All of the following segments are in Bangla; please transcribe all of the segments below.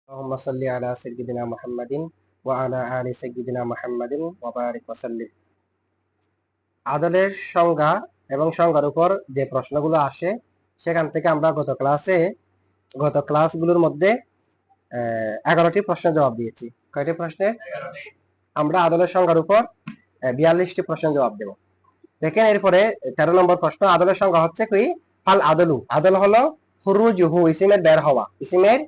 اللهم صل على سيدنا محمد وعلى آل سيدنا محمد وبارك وسلم। আদলের সংজ্ঞা এবং সংজ্ঞার উপর যে প্রশ্নগুলো আসে সেখান থেকে আমরা গত ক্লাসগুলোর মধ্যে 11টি প্রশ্নের জবাব দিয়েছি। কয়টি প্রশ্নের? আমরা আদলের সংজ্ঞার উপর 42টি প্রশ্নের জবাব দেব। দেখেন এরপরে 13 নম্বর প্রশ্ন, আদলের সংজ্ঞা হচ্ছে কি? ফাল আদলু, আদল হলো খুরুজুহু, ইসিমের বের হওয়া, ইসিমের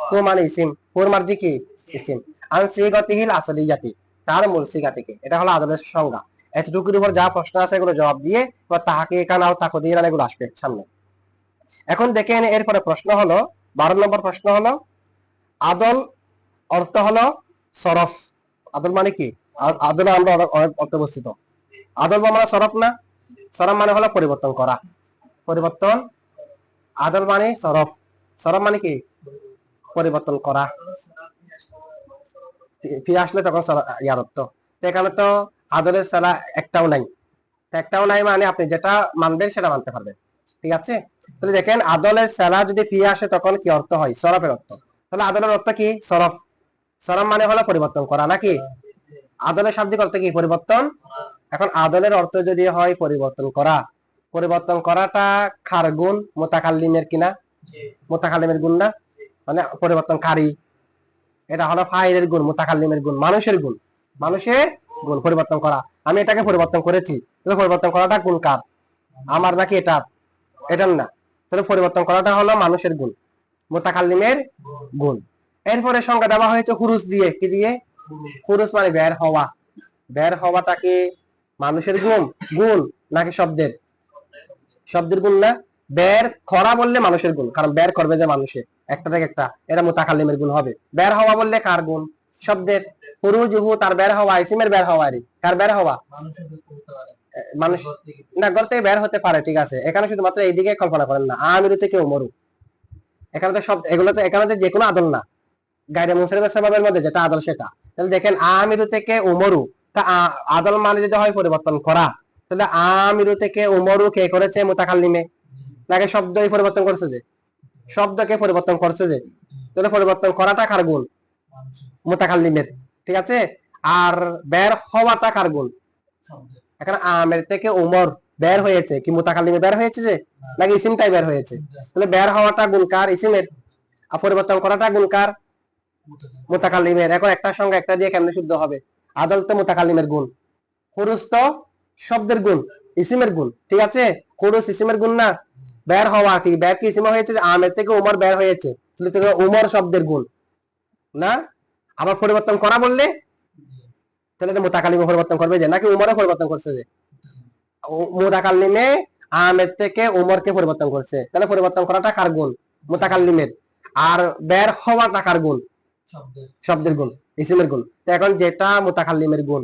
হু মানে ইসিম, হুর মার্জি কি ইসিম, আন সিগাতিহিল আসলিয়াতি, তার মূল সিগা থেকে। এটা হলো আদলের সংজ্ঞা। এতটুকুর উপর যা প্রশ্ন আছে এগুলো জবাব দিয়ে এবার তাহাকে এখানে তাকদিরান এগুলো আসবে সামনে। এখন দেখেন এরপরে প্রশ্ন হলো 12 নম্বর প্রশ্ন হলো আদল অর্থ হলো সরফ। আদল মানে কি? আদলে আমরা অনেক অর্থ বস্তুত। আদল মানে সরফ না? সরফ মানে হলো পরিবর্তন করা, পরিবর্তন। আদল মানে সরফ, সরফ মানে কি? পরিবর্তন করা। ফি আসলে তখন ইয়ার অর্থ। এখানে তো আদলের সালা একটাও নাই মানে আপনি যেটা মানবেন সেটা মানতে পারবেন। ঠিক আছে? তাহলে দেখেন আদলের সালা যদি ফি আসে তখন কি অর্থ হয়? সরফের অর্থ। তাহলে আদলের অর্থ কি? সরফ। সরফ মানে হলো পরিবর্তন করা নাকি? আদলের শাব্দিক অর্থ কি? পরিবর্তন। এখন আদলের অর্থ যদি হয় পরিবর্তন করা, পরিবর্তন করাটা খার গুণ মুতাকাল্লিমের কিনা? মুতাকাল্লিমের গুণ না, মানে পরিবর্তনকারী। এটা হলো ফাইলের গুণ, মুতাকাল্লিমের গুণ, মানুষের গুণ, মানুষের গুণ পরিবর্তন করা। আমি এটাকে পরিবর্তন করেছি, তাহলে পরিবর্তন করাটা গুণ কার? আমার নাকি এটার? এটার না। তাহলে পরিবর্তন করাটা হলো মানুষের গুণ, মুতাকাল্লিমের গুণ। এরপরে সংজ্ঞা দেওয়া হয়েছে খুরুজ দিয়ে। কি দিয়ে? খুরুজ মানে বের হওয়া। বের হওয়াটাকে মানুষের গুণ গুণ নাকি শব্দের? শব্দের গুণ না। বের করা বললে মানুষের গুণ, কারণ বের করবে যে মানুষে একটা থেকে একটা, এটা মুতাকাল্লিমের গুণ হবে। বের হওয়া বললে কার গুণ? শব্দের। খুরুজুহু তার বের হওয়া, ইসিমের বের হওয়া। কার বের হওয়া? মানুষ না, ঘর থেকে বের হতে পারে, ঠিক আছে। এখানে শুধুমাত্র এইদিকে কল্পনা করেন না, আমিরু থেকে উমরু, এখানে তো সব এগুলো তো এখানে তো যে কোনো আদল না, গায়রে মুনসারিফের সাবাবের মধ্যে যেটা আদল সেটা। তাহলে দেখেন আমিরু থেকে উমরু, তা আদল মানে যদি হয় পরিবর্তন করা, তাহলে আমিরু থেকে উমরু কে করেছে? মুতাকাল্লিমে। নাকি শব্দই পরিবর্তন করছে যে? শব্দকে পরিবর্তন করছে যে। তাহলে পরিবর্তন করাটা কার গুণ? মুতাকাল্লিমের। ঠিক আছে। আর বের হওয়াটা কার গুণ? এখানে আমের থেকে উমর বের হয়েছে, কি মুতাকাল্লিমে বের হয়েছে যে, নাকি ইসিমটাই বের হয়েছে? তাহলে বের হওয়াটা গুণ কার? ইসিমের। আর পরিবর্তন করাটা গুণ কার? মুতাকাল্লিমের। এখন একটা সঙ্গে একটা দিয়ে কেমনে শুদ্ধ হবে? আদল তো মুতাকাল্লিমের গুণ, খুরুজ তো শব্দের গুণ, ইসিমের গুণ। ঠিক আছে। খুরুজ ইসিমের গুণ না। বের হওয়া কি? বের কি ইসিমে হয়েছে? আমের থেকে উমর বের হয়েছে, তাহলে উমর শব্দের গুণ না। আবার পরিবর্তন করা বললে তাহলে এটা মুতাকাল্লিমে পরিবর্তন করবে যে, নাকি উমরে পরিবর্তন করছে যে? মুতাকাল্লিমে আমের থেকে উমরকে পরিবর্তন করছে, তাহলে পরিবর্তন করাটা কার গুণ? মুতাকাল্লিমের। আর বের হওয়াটা কার গুণ? শব্দের গুণ, ইসিমের গুণ। তো এখন যেটা মুতাকাল্লিমের গুণ,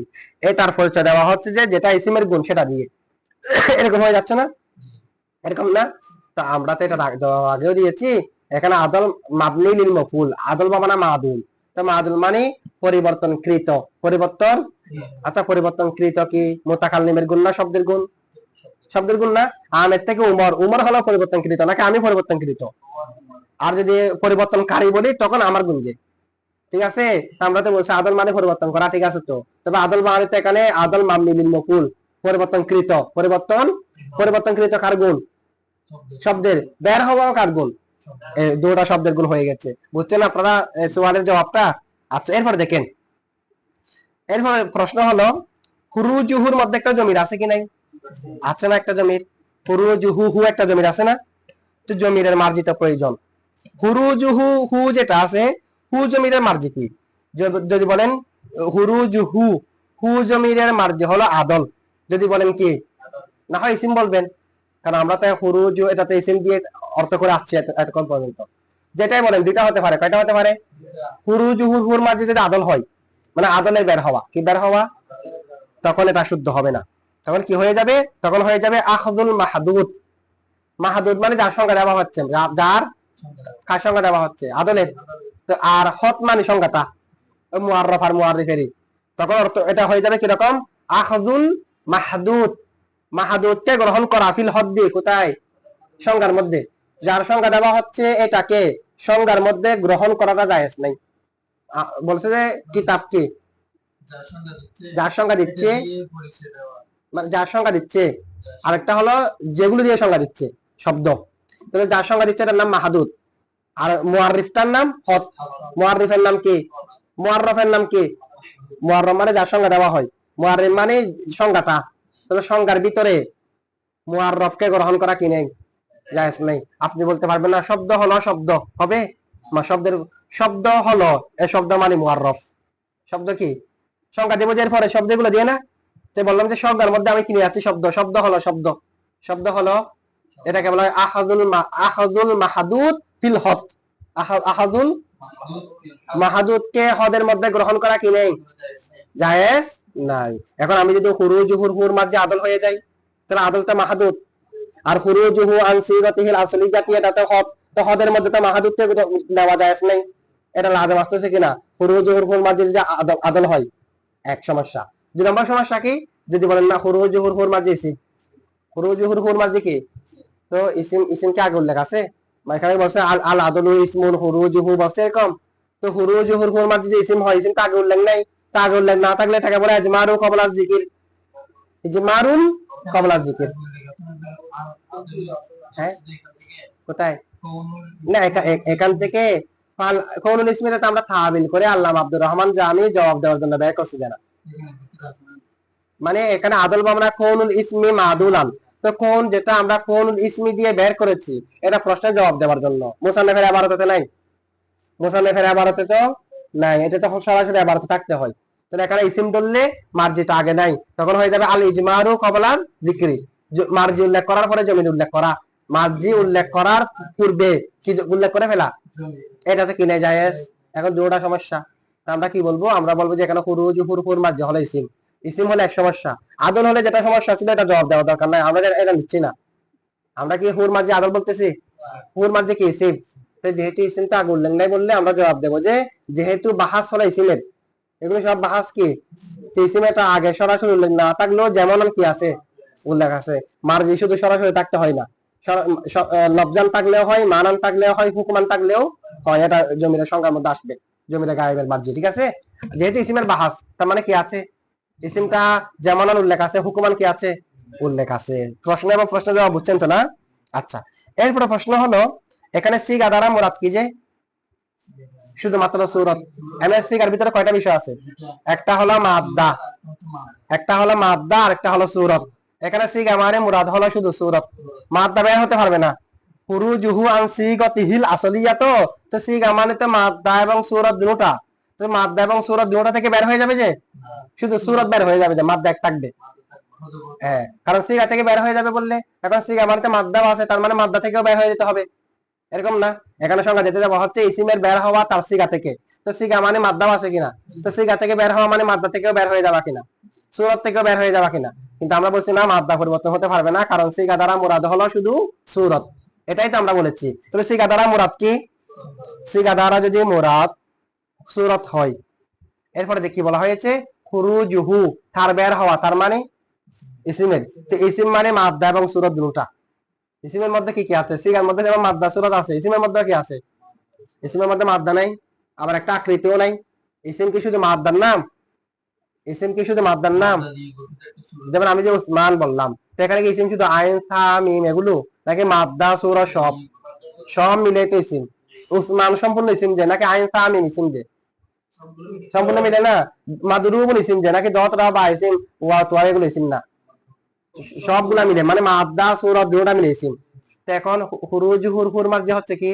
এটার পরিচয় দেওয়া হচ্ছে যে যেটা ইসিমের গুণ সেটা দিয়ে। এরকম হয়ে যাচ্ছে না? এরকম না? তো আমরা তো এটা আগেও দিয়েছি। এখানে আদল মাবনি লিল মফউল, আদল বা মানে মাদুল। তো মাদুল মানে পরিবর্তনকৃত, পরিবর্তন। আচ্ছা, পরিবর্তনকৃত কি মুতাকাল্লিমের গুণ না শব্দের গুণ? শব্দের গুণ না। আমের থেকে উমর, উমর হলো পরিবর্তনকৃত নাকি আমি পরিবর্তনকৃত? আর যদি পরিবর্তনকারী বলি তখন আমার গুণ যে। ঠিক আছে। আমরা তো বলছি আদল মানে পরিবর্তন করা, ঠিক আছে। তো তবে আদল মানে তো এখানে আদল মাবনি লিল মফউল, পরিবর্তনকৃত, পরিবর্তনকৃত কার গুণ? শব্দের। বের হওয়া কার গুণ? দুটা শব্দের গুণ হয়ে গেছে। বুঝছেন আপনারা সোয়ালের জবাবটা? আচ্ছা, এরপর দেখেন, এরপর প্রশ্ন হলো হুরুজুহুর মধ্যে একটা জমির আছে কি নাই? আছে না একটা জমির? হুরুজুহু হু একটা জমির আছে না? তো জমিরের মার্জিত প্রয়োজন। হুরুজুহু হু যেটা আছে, হু জমিরের মার্জি কি? যদি বলেন হুরুজুহু, হু জমিরের মার্জি হলো আদল। যদি বলেন কি, না হয় ইসিম বলবেন, কারণ আমরা তো হুরুজু এটাতে ইসিম দিয়ে অর্থ করে আসছি এতক্ষণ পর্যন্ত। যেটাই বলেন দুইটা হতে পারে। কয়টা হতে পারে? হুরুজুহুর হুর মার্জি যদি আদল হয়, মানে আদলের বের হওয়া, কি বের হওয়া, তখন এটা শুদ্ধ হবে না। তখন কি হয়ে যাবে? তখন হয়ে যাবে আখদুল মাহদুদ। মাহদুদ মানে যার সংজ্ঞা দেওয়া হচ্ছে, যার কার সংজ্ঞা দেওয়া হচ্ছে? আদলের। তো আর হত মানে সংজ্ঞাটা মুআররাফ আর মুআররিফেরই। তখন অর্থ এটা হয়ে যাবে কিরকম? আখদুল মাহদুদ, মাহদুদকে গ্রহণ করা, ফিল হদ দিয়ে, কোথায়? সংজ্ঞার মধ্যে। যার সংজ্ঞা দেওয়া হচ্ছে এটাকে, সংজ্ঞার মধ্যে গ্রহণ করাটা জায়েজ নাই। বলছে যে কিতাব কি যার সংজ্ঞা দিচ্ছে, মানে যার সংজ্ঞা দিচ্ছে, আরেকটা হলো যেগুলো দিয়ে সংজ্ঞা দিচ্ছে শব্দ। তাহলে যার সংজ্ঞা দিচ্ছে এটার নাম মাহাদুদ, আর মুআররিফটার নাম হদ। মুআররিফের নাম কি? মুআররফের নাম কি? মুআররফ মানে যার সংজ্ঞা দেওয়া হয়, মুআররিফ মানে সংজ্ঞাটা। তাহলে সংজ্ঞার ভিতরে মুআররফকে গ্রহণ করা কি নেই? জায়েজ নেই। আপনি বলতে পারবেন না শব্দ হলো শব্দ হবে, শব্দের শব্দ হলো এই শব্দ মানে মুআররফ। শব্দ কি? সংজ্ঞা দেবো যে এরপরে শব্দগুলো দিয়ে না, যে বললাম যে সংজ্ঞার মধ্যে আমি কিনে যাচ্ছি শব্দ, শব্দ হলো শব্দ, শব্দ হলো এটাকে বলা হয় আহাদুল মাহাদুদ ফিল হদ। আহাদুল মাহাদুদকে হদের মধ্যে গ্রহণ করা কি নেই? জায়েজ নাই। এখন আমি যদি হুরুজুহুর হুর মাঝে আদল হয়ে যাই, তাহলে আদলটা মাহাদুদ, আর হুরুজুহু আন সিগাতিহিল আসলিয়াতি এটা তো হদ, তো হদের মধ্যে তো মাহাদুদকে নেওয়া জায়েজ নাই। এটা লাজম আসতেছে কিনা? হুরুজুহুর হুর মাঝে যে আদল হয় এক সমস্যা। 2 নম্বর সমস্যা কি? যদি বলেন না হুরুজুহুর হুর মাঝে ইসিম, হুরুজুহুর হুর মাঝে কি? তো ইসিম কি আগে উল্লেখ আছে? এখানে বলছে আল আদলু ইসমুন হুরুজুহু বলছে এরকম। তো হুরুজুহুর হুর মাঝে যে ইসিম হয়, ইসিম আগে উল্লেখ নাই। তা আগে উল্লেখ না থাকলে এটাকে বলে ইজমারু ক্বাবলা যিকির, ইজমারুন ক্বাবলা যিকির। হ্যাঁ কোথায়? না এখান থেকে কৌনুল ইসমিতে তো আমরা তাবিল করে আল্লামা আব্দুর রহমান জামি জবাব দেওয়ার জন্য ব্যয় করছি জানা। মানে এখানে আদল আমরা কৌনুল ইসমি মাদুলান, তো কোন যেটা আমরা কৌনুল ইসমি দিয়ে বের করেছি এটা প্রশ্নের জবাব দেওয়ার জন্য। মুসান্নাফের ইবারতে নাই, মুসান্নাফের ইবারতে তো নাই, এটা তো সরাসরি ইবারতে থাকতে হয়। তাহলে এখানে ইসিম ধরলে মার্জিটা আগে নাই, তখন হয়ে যাবে আল ইজমারু ক্বাবলা যিকরি। মার্জি উল্লেখ করার পরে জমিন উল্লেখ করা, মার্জি উল্লেখ করার পূর্বে কি উল্লেখ করে ফেলা, এটা তো কিনে জায়েজ। এখন দুটোটা সমস্যা, তা আমরা কি বলবো? আমরা বলবো যে এখানে হুরুজুহুর হুর মার্জি হলো ইসিম, ইসিম হলে এক সমস্যা, আদল হলে যেটা সমস্যা ছিল এটা জবাব দেওয়া দরকার নাই, আমরা এটা নিচ্ছি না। আমরা কি হুর মাঝে আদল বলতেছি? হুর মাঝে কি ইসিম? তো যেহেতু ইসিমটা আগে উল্লেখ নাই বললে আমরা জবাব দেবো যে যেহেতু বাহাস হলো ইসিমের, এগুলো সব বাহাস কি ইসিমেটা আগে সরাসরি উল্লেখ না থাকলেও যেমন কি আছে উল্লেখ আছে। মার্জি শুধু সরাসরি থাকতে হয় না, লফজান থাকলেও হয়, মানান থাকলেও হয়, হুকমান থাকলেও হয়, এটা জমির সংখ্যার মধ্যে আসবে, জমির গায়েবের মার্জি। ঠিক আছে, যেহেতু ইসিমের বাহাস তার মানে কি আছে? ইসিমটা যেমন উল্লেখ আছে, হুকুমান কি আছে? উল্লেখ আছে। প্রশ্ন এবং প্রশ্ন জবাব বুঝছেন তো না? আচ্ছা, এরপরে প্রশ্ন হলো এখানে সিগা দ্বারা মুরাদ কি? যে শুধুমাত্র সূরত। এমএস সিগার ভিতরে কয়টা বিষয় আছে? একটা হলো মাদ্দা, একটা হলো মাদ্দা, আর একটা হলো সূরত। এখানে সিগা মানে মুরাদ হলো শুধু সূরত, মাদ্দা বের হতে পারবে না। হুরুজুহু আন সিগাতিহিল আসলিয়া, তো সিগা মানে তো মাদ্দা এবং সূরত দুটোটা, তো মাদ্দা এবং সূরত দুটোটা থেকে বের হয়ে যাবে, যে শুধু সূরত বের হয়ে যাবে, যে মাদ্দা এক থাকবে। হ্যাঁ, কারণ সিগা থেকে বের হয়ে যাবে বললে, এখন সিগা মানে তো মাদ্দাও আছে, তার মানে মাদ্দা থেকেও বের হয়ে যেতে হবে, এরকম না? এখানে সংখ্যা যেতে যাবো হচ্ছে ইসিমের বের হওয়া তার সিগা থেকে, তো সিগা মানে মাদ্দাও আছে কিনা, তো সিগা থেকে বের হওয়া মানে মাদ্দা থেকেও বের হয়ে যাবা কিনা, সূরত থেকেও বের হয়ে যাবা কিনা। কিন্তু আমরা বলছি না, মাদ্দা পরিবর্তন হতে পারবে না, কারণ সিগা দ্বারা মুরাদ হলো শুধু সূরত, এটাই তো আমরা বলেছি। তাহলে সিগা দ্বারা মুরাদ কি? সিগা দ্বারা যদি মুরাদ সূরত হয়, এরপরে দেখি বলা হয়েছে খুরুজুহু, তার বের হওয়া, তার মানে ইসিমের, তো ইসিম মানে মাদ্দা এবং সূরত দুটোটা। ইসিমের মধ্যে কি কি আছে? সিগার মধ্যে যেমন মাদ্দা সূরত আছে, ইসিমের মধ্যে কি আছে? ইসিমের মধ্যে মাদ্দা নাই, আবার একটা আকৃতিও নাই। ইসিম কি শুধু মাদ্দার নাম? ইসিম কি শুধু মাদ্দার নাম? যেমন আমি যে উসমান বললাম, তো এখানে কি ইসিম শুধু আইন থা মিম এগুলো, নাকি মাদ্দা সূরা সব সব মিলে তো ইসিম? উসমান সম্পূর্ণ ইসিম যে, নাকি আইন থা মিম ইসিম যে? সম্পূর্ণ মিলে না। মাদরুবুল ইসিম যে, নাকি দতরা বা ইসিম ওয়া তোয়া এগুলো ইসিম না? সবগুলা মিলে মানে মাদ্দা সূরা দুটোটা মিলে ইসিম। তো এখন হুরুজুহুর হুর মাঝে হচ্ছে কি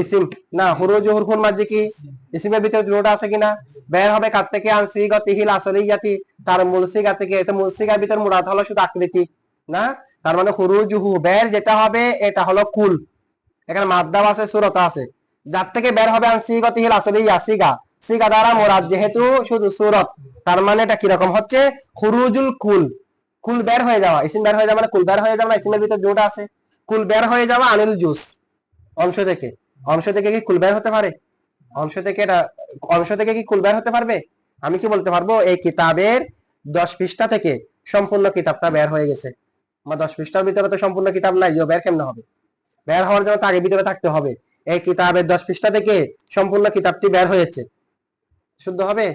ইসিম না? হুরুজুহুর হুর মাঝে কি ইসিমের ভিতরে দুটোটা আছে কিনা? বের হবে কার থেকে? আন সিগাতিহিল আসলিয়াতি, তার মূল সিগা থেকে। তো মূল সিগার ভিতর মুরাদ হলো শুধু আকৃতি না, তার মানে হুরুজুহু বের যেটা হবে এটা হলো কুল। এখানে মাদ্দা আছে, সূরত আছে, যার থেকে বের হবে আন সিগাতিহিল আসলিয়া, সিগা, সিগা দ্বারা মুরাদ যেহেতু শুধু সূরত, তার মানে এটা কি রকম হচ্ছে? খুরুজুল কুল, কুল বের হয়ে যাওয়া। ইসিম বের হয়ে যাওয়া মানে কুল বের হয়ে যাওয়া না? ইসিমের ভিতর দুটো আছে, কুল বের হয়ে যাওয়া আনিল জুস, অংশ থেকে। অংশ থেকে কি কুল বের হতে পারে? অংশ থেকে এটা, অংশ থেকে কি কুল বের হতে পারবে? আমি কি বলতে পারবো এই কিতাবের 10 পৃষ্ঠা থেকে সম্পূর্ণ কিতাবটা বের হয়ে গেছে? আমার 10 পৃষ্ঠার ভিতরে তো সম্পূর্ণ কিতাব নাই, বের কেমনে হবে? বের হওয়ার জন্য তো আগে ভিতরে থাকতে হবে। এই কিতাবের 10 পৃষ্ঠা থেকে সম্পূর্ণ কিতাবটি বের হয়েছে, শুদ্ধ হবে?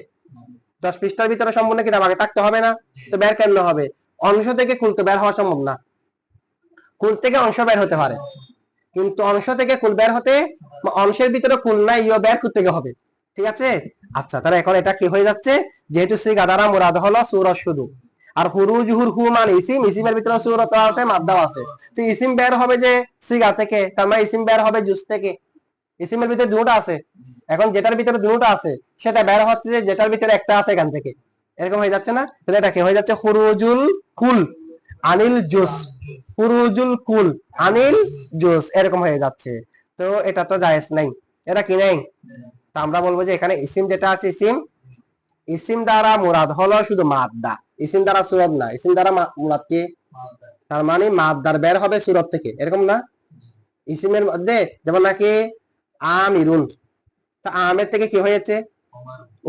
10 পৃষ্ঠার ভিতরে সম্পূর্ণ কিতাব আগে থাকতে হবে না? তো বের কেন হবে? অংশ থেকে কুল তো বের হওয়া সম্ভব না। কুল থেকে অংশ বের হতে পারে, কিন্তু অংশ থেকে কুল বের হতে, অংশের ভিতরে কুল নাই, ইও বের করতে হবে। ঠিক আছে? আচ্ছা, তাহলে এখন এটা কি হয়ে যাচ্ছে? যেহেতু সিগা দ্বারা মুরাদ হলো সূরত শুধু, আর হুরুজুহুর হু মানে ইসিম, ইসিমের ভিতরে সূরত আছে, মাদ্দাও আছে। তো ইসিম বের হবে যে সিগা থেকে, তার মানে ইসিম বের হবে জুস থেকে। ইসিমের ভিতরে দুটো আছে, এখন যেটার ভিতরে দুটো আছে সেটা বের হচ্ছে যে যেটার ভিতরে একটা আছে এখান থেকে। এরকম হয়ে যাচ্ছে না? তাহলে এটা কি হয়ে যাচ্ছে? খুরুজুল কুল আনিল জুস, খুরুজুল কুল আনিল জুস, এরকম হয়ে যাচ্ছে। তো এটা তো জায়েজ নাই, এটা কি নাই? তো আমরা বলবো যে এখানে ইসিম যেটা আছে, ইসিম, ইসিম দ্বারা মুরাদ হলো শুধু মাদ্দা, ইসিম দ্বারা সূরত না। ইসিম দ্বারা মুরাদ কি? তার মানে মাদ্দার বের হবে সূরত থেকে, এরকম না? ইসিমের মধ্যে যেমন নাকি আমিরুন, তা আমের থেকে কি হয়েছে?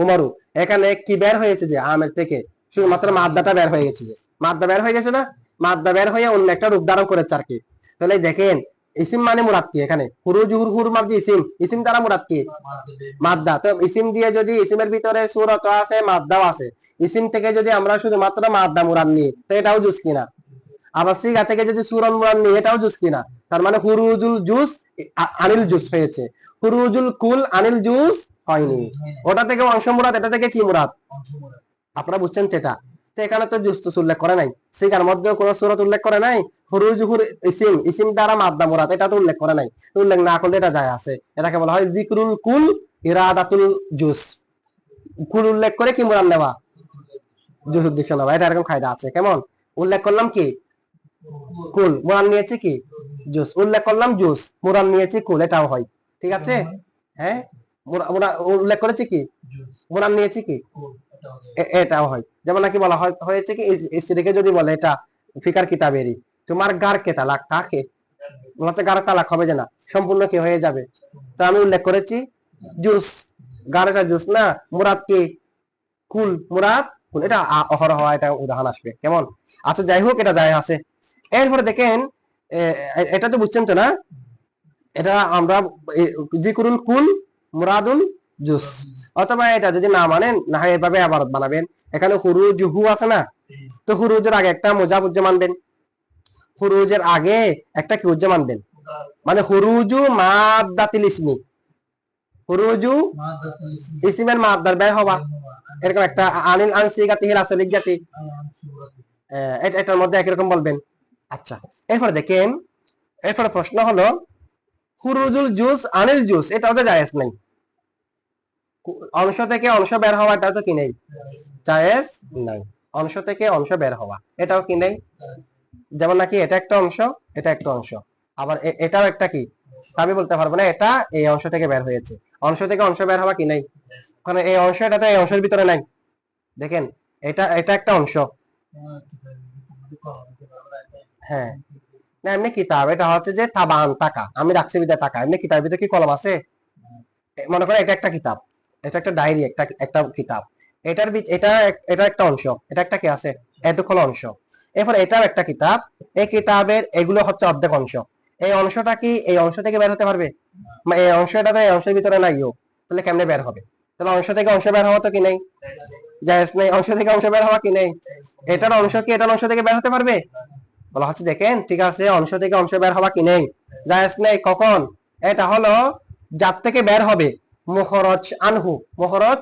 উমারু। এখানে কি বের হয়েছে? যে আমের থেকে শুধুমাত্র মাদ্দাটা বের হয়ে গেছে, যে মাদ্দা বের হয়ে গেছে না? মাদ্দা বের হয়ে অন্য একটা রূপ ধারণ করেছে আর কি। তাহলে দেখেন ইসিম মানে মুরাদ কি? এখানে হুরুজুহুর হুর মার্জি ইসিম, ইসিম দ্বারা মুরাদ কি? মাদ্দা। তো ইসিম দিয়ে যদি ইসিমের ভিতরে সূরত আছে, মাদ্দাও আছে, ইসিম থেকে যদি আমরা শুধুমাত্র মাদ্দা মুরাদ নিই তো এটাও জুস কিনা? আবার সিগা থেকে যদি সূরত মুরাদ নিই এটাও জুস কিনা? তার মানে হুরুজুল জুস আনিল জুস হয়েছে, হুরুজুল কুল আনিল জুস হয়নি। ওটা থেকে অংশ মুরাদ, এটা থেকে কি মুরাদ? আপনারা বুঝছেন সেটা? তো এখানে তো জুস উল্লেখ করে নাই, সিগার মধ্যেও কোন সূরত উল্লেখ করে নাই। হুরুজুহুর ইসিম, ইসিম দ্বারা মাদ্দা মুরাদ, এটা তো উল্লেখ করে নাই। উল্লেখ না করলে এটা যায় আছে, এটাকে বলা হয় যিকরুল কুল ইরাদাতুল জুস। কুল উল্লেখ করে কি মুরাদ নেওয়া? জুস উদ্দেশ্য নেওয়া। এটা এরকম কায়দা আছে। কেমন? উল্লেখ করলাম কি? কুল, মুরাদ নিয়েছে কি? জুস। উল্লেখ করলাম জুস, মুরাদ নিয়েছে কুল, এটাও হয়। ঠিক আছে? হ্যাঁ, উল্লেখ করেছে কি? মুরাদ নিয়েছে কি? এটাও হয়। যেমন নাকি বলা হয়েছে কি, স্ত্রীকে যদি বলে এটা ফিকার কিতাবেরই, তোমার গার কে তালাক, কাকে বলা হচ্ছে গার তালাক হবে যে না, সম্পূর্ণ কি হয়ে যাবে? তো আমি উল্লেখ করেছি জুস, গারেটা জুস না, মুরাদ কি? কুল, মুরাদ কুল। এটা অহরহ এটা উদাহরণ আসবে। কেমন? আচ্ছা, যাই হোক, এটা যায় আছে। এরপরে দেখেন, এটা তো বুঝছেন তো না? এটা আমরা যিকরুল কুল মুরাদুল জুস, অথবা এটা যদি না মানেন না হয় এভাবে আবার বানাবেন। এখানে হুরুজুহু আছে না? তো হুরুজের আগে একটা মুজাব উজ্জা মানবেন, হুরুজের আগে একটা কি উজ্জা মানবেন? মানে হুরুজু মাদ্দাতিল ইসমি, হুরুজু ইসিমের মাদ্দার বের হওয়া, এরকম একটা আনিল আনসিগাতি হিল আসলিক জাতি, এটার মধ্যে একরকম বলবেন। আচ্ছা, এরপরে দেখেন, এরপরে প্রশ্ন হলো হুরুজুল জুস আনিল জুস, এটাও তো জায়েজ নাই। অংশ থেকে অংশ বের হওয়া, এটাও তো কি নেই? জায়েজ নাই। অংশ থেকে অংশ বের হওয়া, এটাও কি নেই? যেমন নাকি এটা একটা অংশ, এটা একটা অংশ, আবার এটাও একটা কি? আমি বলতে পারবো না এটা এই অংশ থেকে বের হয়েছে। অংশ থেকে অংশ বের হওয়া কি নাই? কারণ এই অংশ, এটা তো এই অংশের ভিতরে নাই। দেখেন, এটা এটা একটা অংশ। হ্যাঁ, না এমনি কিতাব, এটা হচ্ছে যে তাবান টাকা, আমি রাখছি বিদায় টাকা, এমনি কিতাবের ভিতরে কি কলম আছে? মনে করেন এটা একটা কিতাব, এটা একটা ডায়েরি, একটা একটা কিতাব, এটার এটা এটা একটা অংশ, এটা একটা কি আছে? এতক্ষণ অংশ। এরপর এটাও একটা কিতাব, এই কিতাবের এগুলো হচ্ছে অর্ধেক অংশ। এই অংশটা কি এই অংশ থেকে বের হতে পারবে? এই অংশটা তো এই অংশের ভিতরে নাইও, তাহলে কেমনে বের হবে? তাহলে অংশ থেকে অংশ বের হওয়া তো কি নেই? জায়েজ নেই। অংশ থেকে অংশ বের হওয়া কি নেই? এটার অংশ কি এটার অংশ থেকে বের হতে পারবে? বলা হচ্ছে দেখেন, ঠিক আছে, অংশ থেকে অংশ বের হওয়া কি নেই? জায়েজ নেই। কখন? এটা হলো যার থেকে বের হবে মুখরজ আনহু, মুখরজ,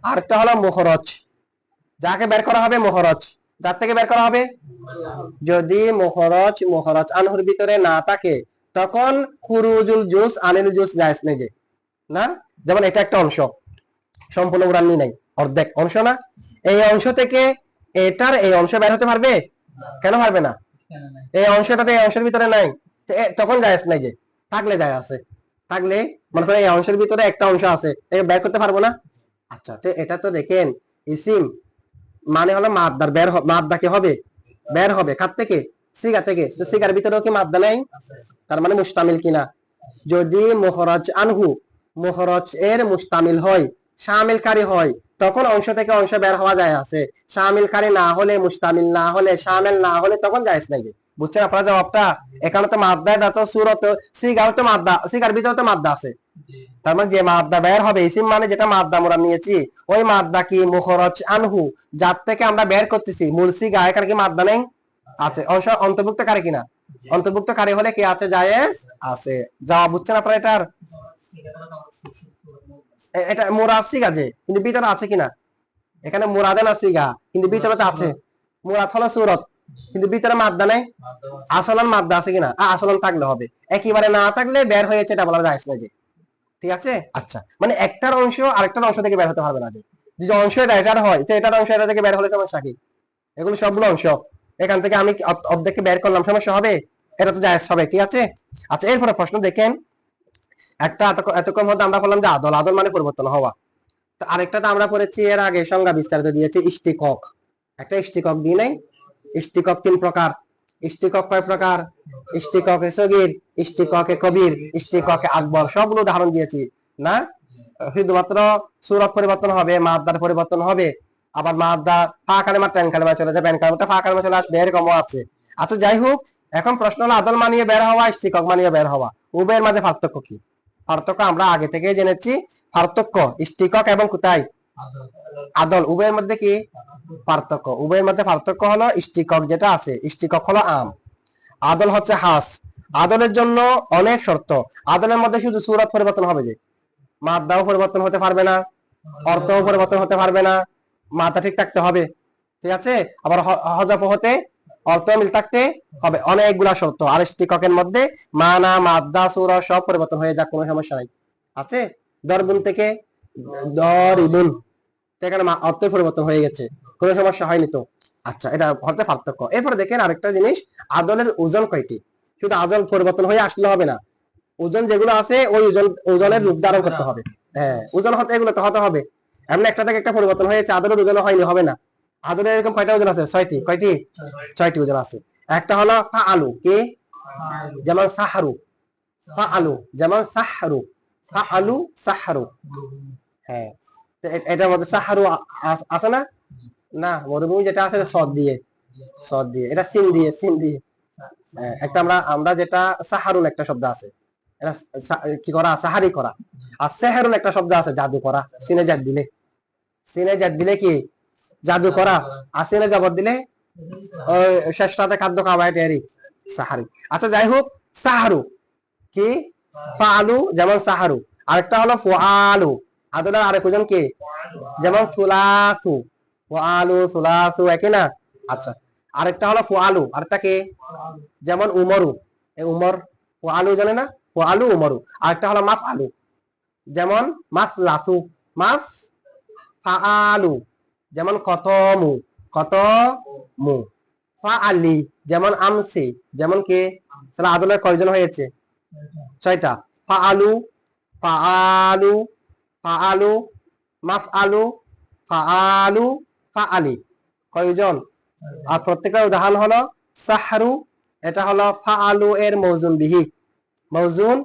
আরেকটা হলো মুখরজ, যাকে বের করা হবে মুখরজ, যার থেকে বের করা হবে। যদি মুখরজ মুখরজ আনহুর ভিতরে না থাকে তখন খুরুজুল জুস আনিল জুস জায়েজ নেই, যে না? যেমন এটা একটা অংশ, সম্পূর্ণ উড়ানি নাই, অর্ধেক অংশ না? এই অংশ থেকে এটার এই অংশ বের হতে পারবে? কেন পারবে না? এই অংশটাতে এই অংশের ভিতরে নাই, তখন জায়েজ নাই। যে থাকলে যায় আছে, থাকলে মনে করেন এই অংশের ভিতরে একটা অংশ আছে, বের করতে পারবো না? আচ্ছা, তো এটা তো দেখেন ইসিম মানে হলো মাদ্দার বের, মাদ্দা কি হবে? বের হবে কার থেকে? সিগা থেকে। তো সিগার ভিতরেও কি মাদ্দা নাই? তার মানে মুস্তামিল কিনা? যদি মুখরজ আনহু মুখরজ এর মুস্তামিল হয়, শামিলকারী হয়, তখন অংশ থেকে অংশ বের হওয়া যায় আছে। শামিলকারী না হলে, মুস্তামিল না হলে, শামিল না হলে তখন জায়েজ নাই। বুঝছেন আপনারা জবাবটা? এখানে তো মাদ্দা, এটা তো সূরত, সিগাও তো মাদ্দা, সিগার ভিতরে তো মাদ্দা আছে। তার মানে যে মাদ্দা বের হবে, ইসিম মানে যেটা মাদ্দা আমরা নিয়েছি, ওই মাদ্দা কি মুখরজ আনহু, যার থেকে আমরা বের করতেছি, মূল সিগা, এখানে কি মাদ্দা নেই? আছে। অংশ অন্তর্ভুক্তকারী কিনা? অন্তর্ভুক্তকারী হলে কি আছে? জায়েজ আছে। জবাব বুঝছেন আপনারা এটার? এটা মুরাদ সিগা যে, কিন্তু ভিতরে আছে কিনা? এখানে মুরাদে না সিগা, কিন্তু ভিতরে তো আছে। মুরাদ হলো সূরত, কিন্তু ভিতরে মাদ্দা নেই। আসলান মাদ্দা আছে কিনা? আসলান থাকলে হবে, একেবারে না থাকলে বের হয়েছে, এটা বলা যায় না যে। ঠিক আছে? আচ্ছা, মানে একটার অংশ আরেকটার অংশ থেকে বের হতে পারবে না যে। যদি অংশ এটার হয়, তো এটার অংশ এটা থেকে বের হলে সমস্যা কি? এগুলো সবগুলো অংশ, এখান থেকে আমি অর্ধেককে বের করলাম, সমস্যা হবে? এটা তো জায়েজ হবে। ঠিক আছে? আচ্ছা, এরপরে প্রশ্ন দেখেন, একটা এতক্ষণ মধ্যে আমরা বললাম যে আদল, আদল মানে পরিবর্তন হওয়া। তো আরেকটাতে আমরা পড়েছি এর আগে, সংজ্ঞা বিস্তারিত দিয়েছি, ইশতিকক। একটা ইশতিকক দিই নাই? ইশতিকক 3 প্রকার। ইশতিকক কয় প্রকার? ইশতিককে সগীর, ইশতিককে কবির, ইশতিককে আকবর, সবগুলো উদাহরণ দিয়েছি না? শুধুমাত্র সূরত পরিবর্তন হবে, মাদ্দার পরিবর্তন হবে, আবার মাদ্দা ফা কালেমা টেন কালেমা চলে যাবে, পেন কালেমাটা ফা কালেমা চলে আসবে, এরকমও আছে। আচ্ছা, যাই হোক, এখন প্রশ্ন হলো আদল মানিয়ে বের হওয়া, ইশতিকক মানিয়ে বের হওয়া, উভয়ের মাঝে পার্থক্য কি? পার্থক্য আমরা আগে থেকেই জেনেছি। পার্থক্য ইশতিকক এবং কোথায়? আদল, উভয়ের মধ্যে কি পার্থক্য? উভয়ের মধ্যে পার্থক্য হলো ইশতিকক যেটা আছে, ইশতিকক হলো আম, আদল হচ্ছে হাস। আদলের জন্য অনেক শর্ত। আদলের মধ্যে শুধু সূরত পরিবর্তন হবে যে, মাদ্দাও পরিবর্তন হতে পারবে না, অর্থও পরিবর্তন হতে পারবে না, মাথা ঠিক থাকতে হবে। ঠিক আছে? আবার হযফ হতে অর্থ মিল থাকতে হবে, অনেকগুলা শর্ত। আর ইশতিককের মধ্যে মানা, মাদ্দা, সূরা সব পরিবর্তন হয়ে যাক, কোনো সমস্যা নাই। আছে? দরবুন থেকে দরিবুন, সেখানে অর্থ পরিবর্তন হয়ে গেছে, কোনো সমস্যা হয়নি তো। আচ্ছা, এটা হচ্ছে পার্থক্য। এরপরে দেখেন আরেকটা জিনিস, আদলের ওজন কয়টি? শুধু আদল পরিবর্তন হয়ে আসলে হবে না, ওজন যেগুলো আছে ওই ওজনের রূপ ধারণ করতে হবে। হ্যাঁ, ওজন হতে এগুলো তো হতে হবে। এমন একটা থেকে একটা পরিবর্তন হয়েছে, আদলের ওজন হয়নি, হবে না। আদলের এরকম কয়টা ওজন আছে? 6টি। কয়টি? 6টি ওজন আছে। একটা হলো ফা আলু, কি? যেমন সাহারু। ফা আলু যেমন সাহারু, ফা আলু সাহারু। হ্যাঁ, এটার মধ্যে সাহারু আছে না? না, মরুভূমি যেটা আছে সদ দিয়ে, সদ দিয়ে, এটা সিন দিয়ে, সিন দিয়ে। একটা আমরা যেটা সাহারুন একটা শব্দ আছে, এটা কি করা? সাহারি করা। আর সেহেরুন একটা শব্দ আছে, জাদু করা। সিনে জাদ দিলে, সিনে জাদ দিলে কি? জাদু করা। আর সিনে জবর দিলে ওই শেষটাতে খাদ্য খাওয়া, এটাই সাহারি। আচ্ছা, যাই হোক, সাহারু কি? ফালু যেমন সাহারু। আরেকটা হলো ফুআলু, আদলের আরেক ওজন কি? যেমন সুলাসু, ফুআলু সুলাসু, একই না? আচ্ছা, আরেকটা হলো ফুআলু, আরেকটা কি? যেমন উমরু, এই উমর ফুআলু জানে না? ফুআলু উমরু। আরেকটা হলো মাফ আলু, যেমন মাসলাসু, মাফ ফাআলু, যেমন কতমু, কতমু। ফাআলি যেমন আমসি, যেমন কি? তাহলে আদলের কয়জন হয়েছে? 6টা। ফাআলু, ফাআলু, ফাআলু, মাফআলু, ফাআলু, ফাআলি, কয়জন? আর প্রত্যেকটা উদাহরণ হলো সাহরু, এটা হলো ফাআলু এর মৌজুন বিহি, মৌজুন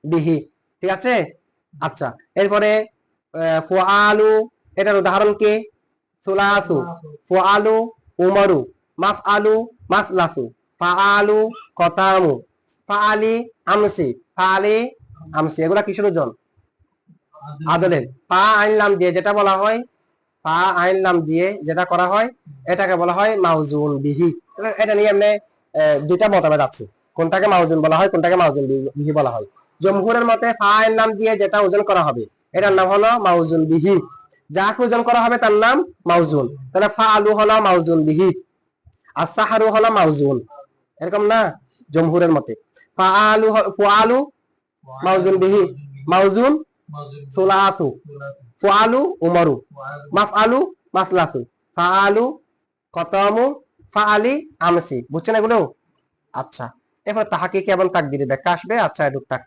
বিহি। ঠিক আছে? আচ্ছা, এরপরে ফুআলু, এটার উদাহরণ কি? সুলাসু, ফুআলু উমরু, মাফআলু মাসলাসু, ফাআলু কতামু, ফাআলি আমসি, ফাআলি আমসি। এগুলা কিসের ওজন? আদলের। পা আইন লাম দিয়ে যেটা বলা হয়, পা আইন লাম দিয়ে যেটা করা হয়, এটাকে বলা হয় মাউজুন বিহি। এটা নিয়ে এমনি দুইটা মতভেদ আছে, কোনটাকে মাউজুন বলা হয়, কোনটাকে মাউজুন বিহি বলা হয়। জমহুরের মতে পা আইন লাম দিয়ে যেটা ওজন করা হবে, এটার নাম হলো মাউজুন বিহি। যাকে ওজন করা হবে তার নাম মাউজুন। তাহলে ফা আলু হলো মাউজুন বিহি, আর সাহারু হলো মাউজুন, এরকম না জমহুরের মতে? ফা আলু, ফুআলু মাউজুন বিহি, মাউজুন সুলাসু, ফুআলু উমরু, মাফআলু মাসলাসু, ফাআলু কতমু, ফাআলি আমসি। বুঝছেন এগুলো? আচ্ছা, এরপর তাহাকিক এবং তাকদীরের ব্যাখ্যা আসবে। আচ্ছা, এটুক থাক।